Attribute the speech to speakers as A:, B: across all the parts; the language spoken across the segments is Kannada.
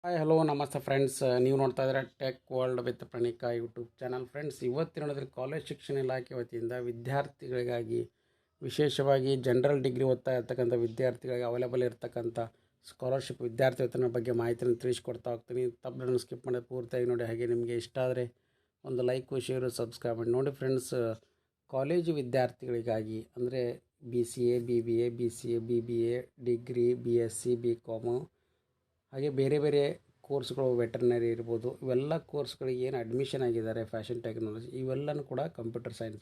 A: ಹಾಯ್ ಹಲೋ ನಮಸ್ತೆ ಫ್ರೆಂಡ್ಸ್. ನೀವು ನೋಡ್ತಾ ಇದ್ದೀರಾ tech world with Pranika YouTube channel. Friends, ಇವತ್ತಿನ ನೋಡಿದ್ರೆ ಕಾಲೇಜ್ ಶಿಕ್ಷಣ ಇಲಾಖೆ ವತಿಯಿಂದ ವಿದ್ಯಾರ್ಥಿಗಳಿಗಾಗಿ ವಿಶೇಷವಾಗಿ ಜನರಲ್ ಡಿಗ್ರಿ ಓದ್ತಾ ಇರ್ತಕ್ಕಂಥ ವಿದ್ಯಾರ್ಥಿಗಳಿಗೆ ಅವೈಲೇಬಲ್ ಇರತಕ್ಕಂಥ ಸ್ಕಾಲರ್ಶಿಪ್ ವಿದ್ಯಾರ್ಥಿ ವೇತನ ಬಗ್ಗೆ ಮಾಹಿತಿಯನ್ನು ತಿಳಿಸ್ಕೊಡ್ತಾ ಹೋಗ್ತೀನಿ. ತಪ್ಪನ್ನು ಸ್ಕಿಪ್ ಮಾಡೋದು ಪೂರ್ತಿಯಾಗಿ ನೋಡಿ. ಹಾಗೆ ನಿಮಗೆ ಇಷ್ಟ ಆದರೆ ಒಂದು ಲೈಕು ಶೇರು ಸಬ್ಸ್ಕ್ರೈಬ್ ಮಾಡಿ ನೋಡಿ. ಫ್ರೆಂಡ್ಸ್, ಕಾಲೇಜು ವಿದ್ಯಾರ್ಥಿಗಳಿಗಾಗಿ ಅಂದರೆ BCA BBA BCA BBA degree BSc BCom ಹಾಗೆ ಬೇರೆ ಬೇರೆ ಕೋರ್ಸ್ಗಳು ವೆಟರ್ನರಿ ಇರ್ಬೋದು, ಇವೆಲ್ಲ ಕೋರ್ಸ್ಗಳಿಗೆ ಏನು ಅಡ್ಮಿಷನ್ ಆಗಿದ್ದಾರೆ, ಫ್ಯಾಷನ್ ಟೆಕ್ನಾಲಜಿ ಇವೆಲ್ಲನೂ ಕೂಡ ಕಂಪ್ಯೂಟರ್ ಸೈನ್ಸ್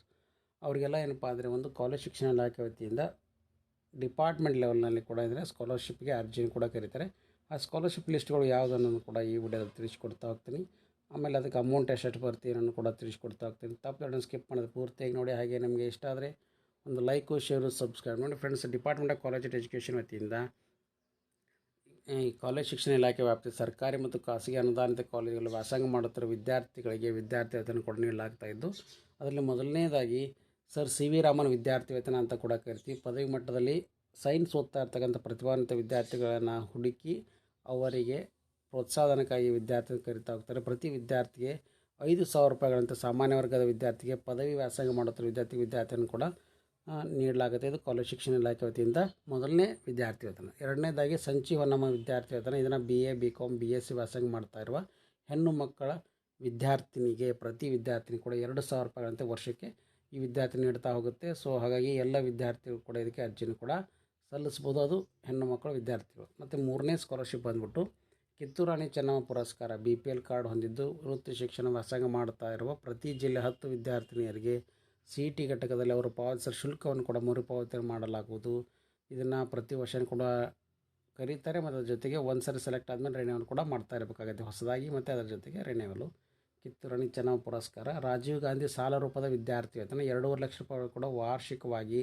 A: ಅವರಿಗೆಲ್ಲ ಏನಪ್ಪ ಅಂದರೆ ಒಂದು ಕಾಲೇಜ್ ಶಿಕ್ಷಣ ಇಲಾಖೆ ವತಿಯಿಂದ ಡಿಪಾರ್ಟ್ಮೆಂಟ್ ಲೆವೆಲ್ನಲ್ಲಿ ಕೂಡ ಇದ್ದರೆ ಸ್ಕಾಲರ್ಶಿಪ್ಗೆ ಅರ್ಜಿಯನ್ನು ಕೂಡ ಕರೀತಾರೆ. ಆ ಸ್ಕಾಲರ್ಶಿಪ್ ಲಿಸ್ಟ್ಗಳು ಯಾವುದನ್ನು ಕೂಡ ಈ ವಿಡಿಯೋದಲ್ಲಿ ತಿಳಿಸ್ಕೊಡ್ತಾ ಹೋಗ್ತೀನಿ. ಆಮೇಲೆ ಅದಕ್ಕೆ ಅಮೌಂಟ್ ಎಷ್ಟು ಬರ್ತೀವಿ ಅನ್ನೋದು ಕೂಡ ತಿಳಿಸ್ಕೊಡ್ತಾ ಹೋಗ್ತೀನಿ. ತಪ್ಪು ಸ್ಕಿಪ್ ಮಾಡೋದು ಪೂರ್ತಿಯಾಗಿ ನೋಡಿ. ಹಾಗೆ ನಿಮಗೆ ಇಷ್ಟ ಆದರೆ ಒಂದು ಲೈಕು ಶೇರು ಸಬ್ಸ್ಕ್ರೈಬ್ ಮಾಡಿ. Friends, department of college education ವತಿಯಿಂದ ಈ ಕಾಲೇಜ್ ಶಿಕ್ಷಣ ಇಲಾಖೆ ವ್ಯಾಪ್ತಿ ಸರ್ಕಾರಿ ಮತ್ತು ಖಾಸಗಿ ಅನುದಾನಿತ ಕಾಲೇಜುಗಳು ವ್ಯಾಸಂಗ ಮಾಡುತ್ತಿರುವ ವಿದ್ಯಾರ್ಥಿಗಳಿಗೆ ವಿದ್ಯಾರ್ಥಿ ವೇತನ ಕೂಡ ನೀಡಲಾಗ್ತಾ ಇದ್ದು, ಅದರಲ್ಲಿ ಮೊದಲನೇದಾಗಿ ಸರ್ CV ರಾಮನ್ ವಿದ್ಯಾರ್ಥಿ ವೇತನ ಅಂತ ಕೂಡ ಕರಿತೀವಿ. ಪದವಿ ಮಟ್ಟದಲ್ಲಿ ಸೈನ್ಸ್ ಓದ್ತಾ ಇರ್ತಕ್ಕಂಥ ಪ್ರತಿಭಾನ್ವಿತ ವಿದ್ಯಾರ್ಥಿಗಳನ್ನು ಹುಡುಕಿ ಅವರಿಗೆ ಪ್ರೋತ್ಸಾಹನಕ್ಕಾಗಿ ವಿದ್ಯಾರ್ಥಿ ಕರಿತಾ ಹೋಗ್ತಾರೆ. ಪ್ರತಿ ವಿದ್ಯಾರ್ಥಿಗೆ 5,000 ರೂಪಾಯಿಗಳಂತೆ ಸಾಮಾನ್ಯ ವರ್ಗದ ವಿದ್ಯಾರ್ಥಿಗೆ, ಪದವಿ ವ್ಯಾಸಂಗ ಮಾಡುತ್ತಿರುವ ವಿದ್ಯಾರ್ಥಿಯನ್ನು ಕೂಡ ನೀಡಲಾಗುತ್ತೆ. ಇದು ಕಾಲೇಜ್ ಶಿಕ್ಷಣ ಇಲಾಖೆ ವತಿಯಿಂದ ಮೊದಲನೇ ವಿದ್ಯಾರ್ಥಿ ವೇತನ. ಎರಡನೇದಾಗಿ ಸಂಜೀವನಮ್ಮ ವಿದ್ಯಾರ್ಥಿ ವೇತನ. ಇದನ್ನು BA BCom BSc ವ್ಯಾಸಂಗ ಮಾಡ್ತಾ ಇರುವ ಹೆಣ್ಣು ಮಕ್ಕಳ ವಿದ್ಯಾರ್ಥಿನಿಗೆ ಪ್ರತಿ ವಿದ್ಯಾರ್ಥಿನಿ ಕೂಡ 2,000 ರೂಪಾಯಿಗಳಂತೆ ವರ್ಷಕ್ಕೆ ಈ ವಿದ್ಯಾರ್ಥಿ ನೀಡ್ತಾ ಹೋಗುತ್ತೆ. ಸೊ ಹಾಗಾಗಿ ಎಲ್ಲ ವಿದ್ಯಾರ್ಥಿಗಳು ಕೂಡ ಇದಕ್ಕೆ ಅರ್ಜಿನೂ ಕೂಡ ಸಲ್ಲಿಸ್ಬೋದು. ಅದು ಹೆಣ್ಣು ಮಕ್ಕಳ ವಿದ್ಯಾರ್ಥಿಗಳು. ಮತ್ತು ಮೂರನೇ ಸ್ಕಾಲರ್ಶಿಪ್ ಬಂದ್ಬಿಟ್ಟು ಕಿತ್ತೂರು ರಾಣಿ ಚೆನ್ನಮ್ಮ ಪುರಸ್ಕಾರ. BPL ಕಾರ್ಡ್ ಹೊಂದಿದ್ದು ವೃತ್ತಿ ಶಿಕ್ಷಣ ವ್ಯಾಸಂಗ ಮಾಡ್ತಾ ಇರುವ ಪ್ರತಿ ಜಿಲ್ಲೆ 10 ವಿದ್ಯಾರ್ಥಿನಿಯರಿಗೆ CET ಘಟಕದಲ್ಲಿ ಅವರು ಪಾವತಿಸಿದ ಶುಲ್ಕವನ್ನು ಕೂಡ ಮರುಪಾವತಿ ಮಾಡಲಾಗುವುದು. ಇದನ್ನು ಪ್ರತಿ ವರ್ಷ ಕೂಡ ಕರೀತಾರೆ. ಮತ್ತು ಅದರ ಜೊತೆಗೆ ಒಂದು ಸರಿ ಸೆಲೆಕ್ಟ್ ಆದಮೇಲೆ ರಿನ್ಯೂವಲ್ ಕೂಡ ಮಾಡ್ತಾ ಇರಬೇಕಾಗುತ್ತೆ ಹೊಸದಾಗಿ. ಮತ್ತು ಅದರ ಜೊತೆಗೆ ರಿನ್ಯೂವಲು. ಕಿತ್ತೂರು ರಾಣಿ ಚೆನ್ನಮ್ಮ ಪುರಸ್ಕಾರ. ರಾಜೀವ್ ಗಾಂಧಿ ಸಾಲ ರೂಪದ ವಿದ್ಯಾರ್ಥಿ ವೇತನ 2.5 ಲಕ್ಷ ರೂಪಾಯಿ ಕೂಡ ವಾರ್ಷಿಕವಾಗಿ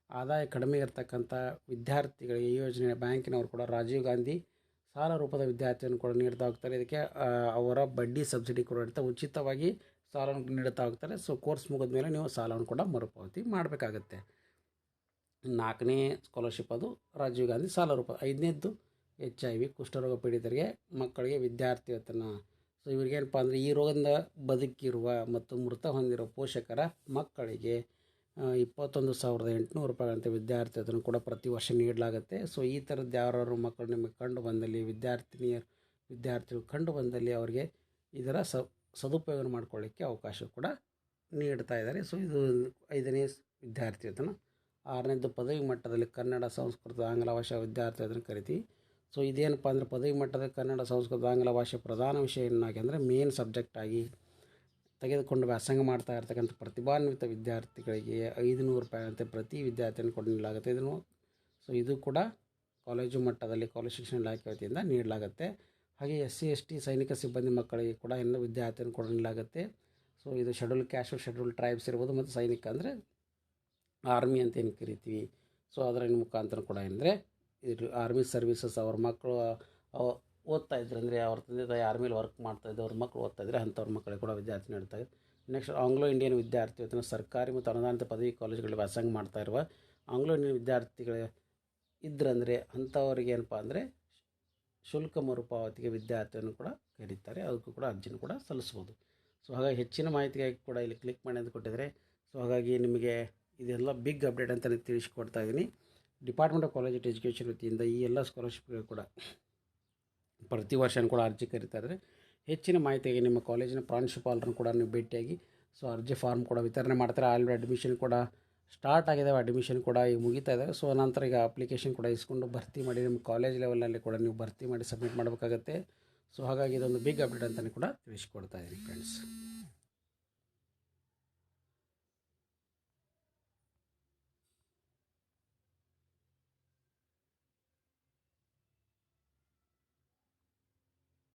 A: ಆದಾಯ ಕಡಿಮೆ ಇರತಕ್ಕಂಥ ವಿದ್ಯಾರ್ಥಿಗಳಿಗೆ ಈ ಯೋಜನೆ ಬ್ಯಾಂಕಿನವರು ಕೂಡ ರಾಜೀವ್ ಗಾಂಧಿ ಸಾಲ ರೂಪದ ವಿದ್ಯಾರ್ಥಿಯನ್ನು ಕೂಡ ನೀಡ್ತಾ ಹೋಗ್ತಾರೆ. ಇದಕ್ಕೆ ಅವರ ಬಡ್ಡಿ ಸಬ್ಸಿಡಿ ಕೂಡ ಇರುತ್ತೆ. ಉಚಿತವಾಗಿ ಸಾಲವನ್ನು ನೀಡುತ್ತಾ ಹೋಗ್ತಾರೆ. ಸೊ ಕೋರ್ಸ್ ಮುಗಿದ ಮೇಲೆ ನೀವು ಸಾಲವನ್ನು ಕೂಡ ಮರುಪಾವತಿ ಮಾಡಬೇಕಾಗತ್ತೆ. 4ನೇ ಸ್ಕಾಲರ್ಶಿಪ್ ಅದು ರಾಜೀವ್ ಗಾಂಧಿ ಸಾಲ ರೂಪ. 5ನೇದ್ದು HIV ಕುಷ್ಠರೋಗ ಪೀಡಿತರಿಗೆ ಮಕ್ಕಳಿಗೆ ವಿದ್ಯಾರ್ಥಿ ವೇತನ. ಸೊ ಇವ್ರಿಗೇನಪ್ಪ ಅಂದರೆ ಈ ರೋಗದಿಂದ ಬದುಕಿರುವ ಮತ್ತು ಮೃತ ಹೊಂದಿರುವ ಪೋಷಕರ ಮಕ್ಕಳಿಗೆ 21,800 ರೂಪಾಯಿಗಳಂತೆ ವಿದ್ಯಾರ್ಥಿ ವೇತನ ಕೂಡ ಪ್ರತಿ ವರ್ಷ ನೀಡಲಾಗುತ್ತೆ. ಸೊ ಈ ಥರದ್ದು ಯಾರು ಮಕ್ಕಳು ನಿಮಗೆ ಕಂಡು ಬಂದಲ್ಲಿ, ವಿದ್ಯಾರ್ಥಿಗಳು ಕಂಡು ಬಂದಲ್ಲಿ ಅವರಿಗೆ ಇದರ ಸದುಪಯೋಗ ಮಾಡಿಕೊಳ್ಳಿಕ್ಕೆ ಅವಕಾಶ ಕೂಡ ನೀಡ್ತಾ ಇದ್ದಾರೆ. ಸೊ ಇದು 5ನೇ ವಿದ್ಯಾರ್ಥಿ ವೇತನ. 6ನೇದು ಪದವಿ ಮಟ್ಟದಲ್ಲಿ ಕನ್ನಡ, ಸಂಸ್ಕೃತ, ಆಂಗ್ಲ ಭಾಷಾ ವಿದ್ಯಾರ್ಥಿ ವೇತನ ಕರಿತೀವಿ. ಸೊ ಇದೇನಪ್ಪ ಅಂದರೆ ಪದವಿ ಮಟ್ಟದಲ್ಲಿ ಕನ್ನಡ, ಸಂಸ್ಕೃತ, ಆಂಗ್ಲ ಭಾಷೆ ಪ್ರಧಾನ ವಿಷಯನ್ನಾಗಿ ಅಂದರೆ ಮೇನ್ ಸಬ್ಜೆಕ್ಟ್ ಆಗಿ ತೆಗೆದುಕೊಂಡು ವ್ಯಾಸಂಗ ಮಾಡ್ತಾ ಇರ್ತಕ್ಕಂಥ ಪ್ರತಿಭಾನ್ವಿತ ವಿದ್ಯಾರ್ಥಿಗಳಿಗೆ 500 ರೂಪಾಯಿಗಳಂತೆ ಪ್ರತಿ ವಿದ್ಯಾರ್ಥಿಯನ್ನು ಕೂಡ ನೀಡಲಾಗುತ್ತೆ. ಇದು ಕೂಡ ಕಾಲೇಜು ಮಟ್ಟದಲ್ಲಿ ಕಾಲೇಜ್ ಶಿಕ್ಷಣ ಇಲಾಖೆ ವತಿಯಿಂದ ನೀಡಲಾಗುತ್ತೆ. ಹಾಗೆ SC ST ಸೈನಿಕ ಸಿಬ್ಬಂದಿ ಮಕ್ಕಳಿಗೆ ಕೂಡ ಎಲ್ಲ ವಿದ್ಯಾರ್ಥಿಯನ್ನು ಕೂಡ ನೀಡಲಾಗುತ್ತೆ. ಸೊ ಇದು ಶೆಡ್ಯೂಲ್ ಕ್ಯಾಸ್ಟ್, ಶೆಡ್ಯೂಲ್ ಟ್ರೈಬ್ಸ್ ಇರ್ಬೋದು. ಮತ್ತು ಸೈನಿಕ ಅಂದರೆ ಆರ್ಮಿ ಅಂತ ಏನು ಕರಿತೀವಿ. ಸೊ ಅದರ ಮುಖಾಂತರ ಕೂಡ ಅಂದರೆ ಇದು ಆರ್ಮಿ ಸರ್ವೀಸಸ್ ಅವ್ರ ಮಕ್ಕಳು ಓದ್ತಾ ಇದ್ರು ಅಂದರೆ ಅವ್ರ ತಂದೆ ತಾಯಿ ಆರ್ಮಿಲಿ ವರ್ಕ್ ಮಾಡ್ತಾಯಿದ್ದು ಅವ್ರ ಮಕ್ಕಳು ಓದ್ತಾಯಿದ್ರೆ ಅಂಥವ್ರ ಮಕ್ಕಳಿಗೆ ಕೂಡ ವಿದ್ಯಾರ್ಥಿ ನೀಡ್ತಾಯಿದ್ರು. ನೆಕ್ಸ್ಟ್ ಆಂಗ್ಲೋ ಇಂಡಿಯನ್ ವಿದ್ಯಾರ್ಥಿ ವೇತನ. ಸರ್ಕಾರಿ ಮತ್ತು ಅನುದಾನಿತ ಪದವಿ ಕಾಲೇಜುಗಳಲ್ಲಿ ವ್ಯಾಸಂಗ ಮಾಡ್ತಾ ಇರುವ ಆಂಗ್ಲೋ ಇಂಡಿಯನ್ ವಿದ್ಯಾರ್ಥಿಗಳು ಇದ್ರಂದರೆ ಅಂಥವ್ರಿಗೆ ಏನಪ್ಪ ಅಂದರೆ ಶುಲ್ಕ ಮರುಪಾವತಿಗೆ ವಿದ್ಯಾರ್ಥಿಯನ್ನು ಕೂಡ ಕರೀತಾರೆ. ಅದಕ್ಕೂ ಕೂಡ ಅರ್ಜಿನೂ ಕೂಡ ಸಲ್ಲಿಸ್ಬೋದು. ಸೊ ಹಾಗಾಗಿ ಹೆಚ್ಚಿನ ಮಾಹಿತಿಗಾಗಿ ಕೂಡ ಇಲ್ಲಿ ಕ್ಲಿಕ್ ಮಾಡಿ ಅಂತ ಕೊಟ್ಟಿದ್ದಾರೆ. ಸೊ ಹಾಗಾಗಿ ನಿಮಗೆ ಇದೆಲ್ಲ ಬಿಗ್ ಅಪ್ಡೇಟ್ ಅಂತ ತಿಳಿಸ್ಕೊಡ್ತಾ ಇದ್ದೀನಿ. ಡಿಪಾರ್ಟ್ಮೆಂಟ್ ಆಫ್ ಕಾಲೇಜ್ ಎಜುಕೇಷನ್ ವತಿಯಿಂದ ಈ ಎಲ್ಲ ಸ್ಕಾಲರ್ಶಿಪ್ಗಳು ಕೂಡ ಪ್ರತಿ ವರ್ಷವೂ ಕೂಡ ಅರ್ಜಿ ಕರೀತಾ ಇದ್ದಾರೆ. ಹೆಚ್ಚಿನ ಮಾಹಿತಿಗೆ ನಿಮ್ಮ ಕಾಲೇಜಿನ ಪ್ರಾಂಶುಪಾಲರನ್ನು ಕೂಡ ನೀವು ಭೇಟಿಯಾಗಿ ಸೊ ಅರ್ಜಿ ಫಾರ್ಮ್ ಕೂಡ ವಿತರಣೆ ಮಾಡ್ತಾರೆ. ಆಲ್ರೆಡಿ ಅಡ್ಮಿಷನ್ ಕೂಡ ಸ್ಟಾರ್ಟ್ ಆಗಿದೆ. ಅಡ್ಮಿಷನ್ ಕೂಡ ಈಗ ಮುಗಿತಾ ಇದೆ. ಸೊ ನಂತರ ಈಗ ಅಪ್ಲಿಕೇಶನ್ ಕೂಡ ಇಸ್ಕೊಂಡು ಭರ್ತಿ ಮಾಡಿ ನಿಮ್ಮ ಕಾಲೇಜ್ ಲೆವೆಲಲ್ಲಿ ಕೂಡ ನೀವು ಭರ್ತಿ ಮಾಡಿ ಸಬ್ಮಿಟ್ ಮಾಡಬೇಕಾಗತ್ತೆ. ಸೊ ಹಾಗಾಗಿ ಇದೊಂದು ಬಿಗ್ ಅಪ್ಡೇಟ್ ಅಂತಲೇ ಕೂಡ ತಿಳಿಸ್ಕೊಡ್ತಾ ಇದ್ದೀನಿ ಫ್ರೆಂಡ್ಸ್.